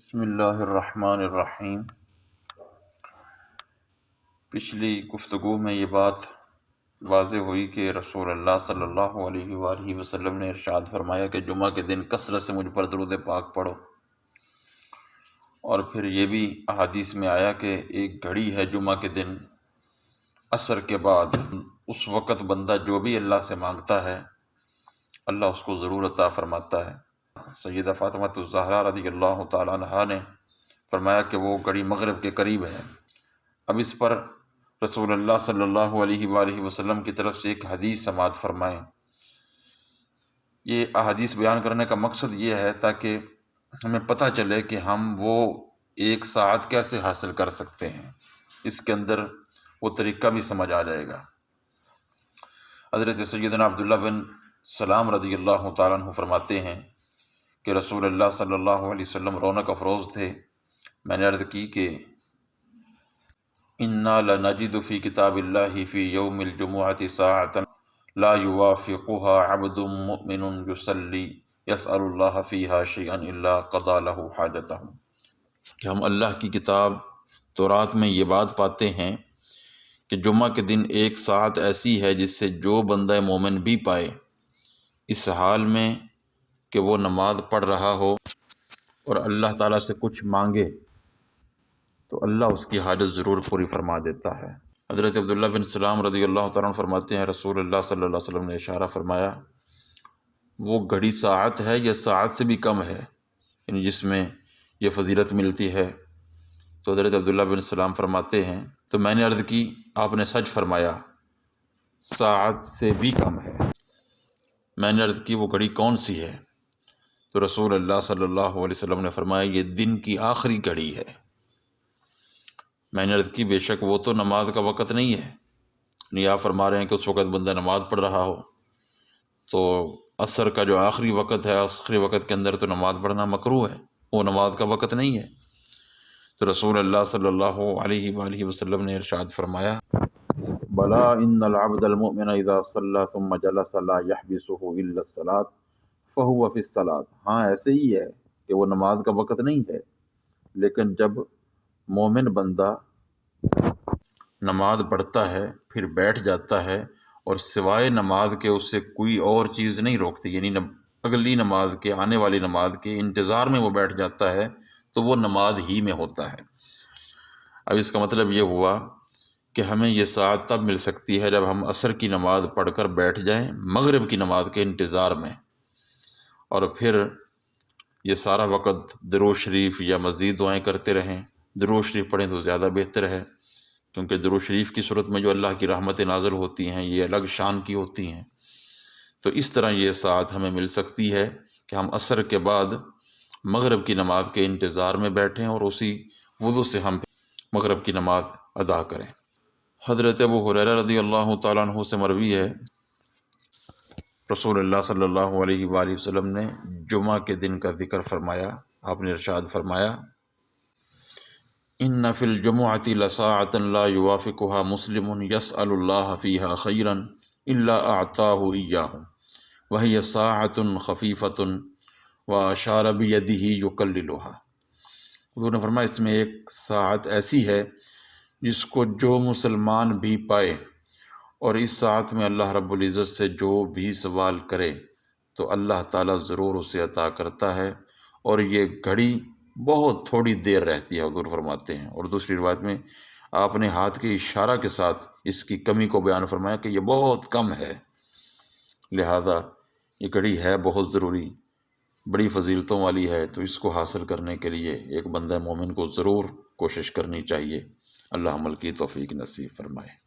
بسم اللہ الرحمن الرحیم۔ پچھلی گفتگو میں یہ بات واضح ہوئی کہ رسول اللہ صلی اللہ علیہ وآلہ وسلم نے ارشاد فرمایا کہ جمعہ کے دن کثرت سے مجھ پر درود پاک پڑھو، اور پھر یہ بھی احادیث میں آیا کہ ایک گھڑی ہے جمعہ کے دن عصر کے بعد، اس وقت بندہ جو بھی اللہ سے مانگتا ہے اللہ اس کو ضرور عطا فرماتا ہے۔ سیدہ فاطمہ الزہرا رضی اللہ تعالیٰ عنہا نے فرمایا کہ وہ گھڑی مغرب کے قریب ہے۔ اب اس پر رسول اللہ صلی اللہ علیہ وآلہ وسلم کی طرف سے ایک حدیث سماعت فرمائیں۔ یہ احادیث بیان کرنے کا مقصد یہ ہے تاکہ ہمیں پتہ چلے کہ ہم وہ ایک ساعت کیسے حاصل کر سکتے ہیں، اس کے اندر وہ طریقہ بھی سمجھ آ جائے گا۔ حضرت سیدنا عبداللہ بن سلام رضی اللہ تعالیٰ عنہ فرماتے ہیں کہ رسول اللہ صلی اللہ علیہ وسلم رونق افروز تھے۔ میں نے عرض کی کہ اِنَّا لَنَجِدُ فِي كِتَابِ اللَّهِ فِي يَوْمِ الْجُمُعَةِ سَاعَةً لَا يُوَافِقُهَا عَبْدٌ مُؤْمِنٌ يُصَلِّي يَسْأَلُ اللَّهَ فِيهَا شَيْئًا إِلَّا قَضَى لَهُ حَاجَتَهُ، کہ ہم اللہ کی کتاب تورات میں یہ بات پاتے ہیں کہ جمعہ کے دن ایک ساعت ایسی ہے جس سے جو بندہ مومن بھی پائے اس حال میں کہ وہ نماز پڑھ رہا ہو اور اللہ تعالیٰ سے کچھ مانگے تو اللہ اس کی حاجت ضرور پوری فرما دیتا ہے۔ حضرت عبداللہ بن سلام رضی اللہ تعالیٰ عنہ فرماتے ہیں رسول اللہ صلی اللہ علیہ وسلم نے اشارہ فرمایا وہ گھڑی ساعت ہے یا ساعت سے بھی کم ہے، یعنی جس میں یہ فضیلت ملتی ہے؟ تو حضرت عبداللہ بن سلام فرماتے ہیں تو میں نے عرض کی آپ نے سچ فرمایا، ساعت سے بھی کم ہے۔ میں نے عرض کی وہ گھڑی کون سی ہے؟ تو رسول اللہ صلی اللہ علیہ وسلم نے فرمایا یہ دن کی آخری گھڑی ہے۔ میں نے عرض کی بے شک وہ تو نماز کا وقت نہیں ہے، نہیں آپ فرما رہے ہیں کہ اس وقت بندہ نماز پڑھ رہا ہو، تو عصر کا جو آخری وقت ہے آخری وقت کے اندر تو نماز پڑھنا مکروہ ہے، وہ نماز کا وقت نہیں ہے۔ تو رسول اللہ صلی اللہ علیہ وآلہ وسلم نے ارشاد فرمایا بلا ان العبد المؤمن اذا صلى ثم جلس لا يحبسه الا الصلاة فهو في الصلاة، ہاں ایسے ہی ہے کہ وہ نماز کا وقت نہیں ہے، لیکن جب مومن بندہ نماز پڑھتا ہے پھر بیٹھ جاتا ہے اور سوائے نماز کے اس سے کوئی اور چیز نہیں روکتی، یعنی اگلی نماز کے آنے والی نماز کے انتظار میں وہ بیٹھ جاتا ہے تو وہ نماز ہی میں ہوتا ہے۔ اب اس کا مطلب یہ ہوا کہ ہمیں یہ ساعت تب مل سکتی ہے جب ہم عصر کی نماز پڑھ کر بیٹھ جائیں مغرب کی نماز کے انتظار میں، اور پھر یہ سارا وقت درود شریف یا مزید دعائیں کرتے رہیں۔ درود شریف پڑھیں تو زیادہ بہتر ہے، کیونکہ درود شریف کی صورت میں جو اللہ کی رحمتیں نازل ہوتی ہیں یہ الگ شان کی ہوتی ہیں۔ تو اس طرح یہ ساعت ہمیں مل سکتی ہے کہ ہم عصر کے بعد مغرب کی نماز کے انتظار میں بیٹھیں اور اسی وضو سے ہم مغرب کی نماز ادا کریں۔ حضرت ابو ہریرہ رضی اللہ تعالیٰ عنہ سے مروی ہے رسول اللہ صلی اللہ علیہ وآلہ وسلم نے جمعہ کے دن کا ذکر فرمایا۔ آپ نے ارشاد فرمایا ان فی الجمعۃ لساعۃ لا یوافقها مسلم یسأل اللہ فیہا خیرا الا اعطاہ ایاہ وہی ساعۃ خفیفۃ واشار بیدہ یکللھا۔ حضور نے فرمایا اس میں ایک ساعت ایسی ہے جس کو جو مسلمان بھی پائے اور اس ساعت میں اللہ رب العزت سے جو بھی سوال کرے تو اللہ تعالیٰ ضرور اسے عطا کرتا ہے، اور یہ گھڑی بہت تھوڑی دیر رہتی ہے حضور فرماتے ہیں۔ اور دوسری روایت میں آپ نے ہاتھ کے اشارہ کے ساتھ اس کی کمی کو بیان فرمایا کہ یہ بہت کم ہے، لہذا یہ گھڑی ہے بہت ضروری، بڑی فضیلتوں والی ہے، تو اس کو حاصل کرنے کے لیے ایک بندہ مومن کو ضرور کوشش کرنی چاہیے۔ اللہ عمل کی توفیق نصیب فرمائے۔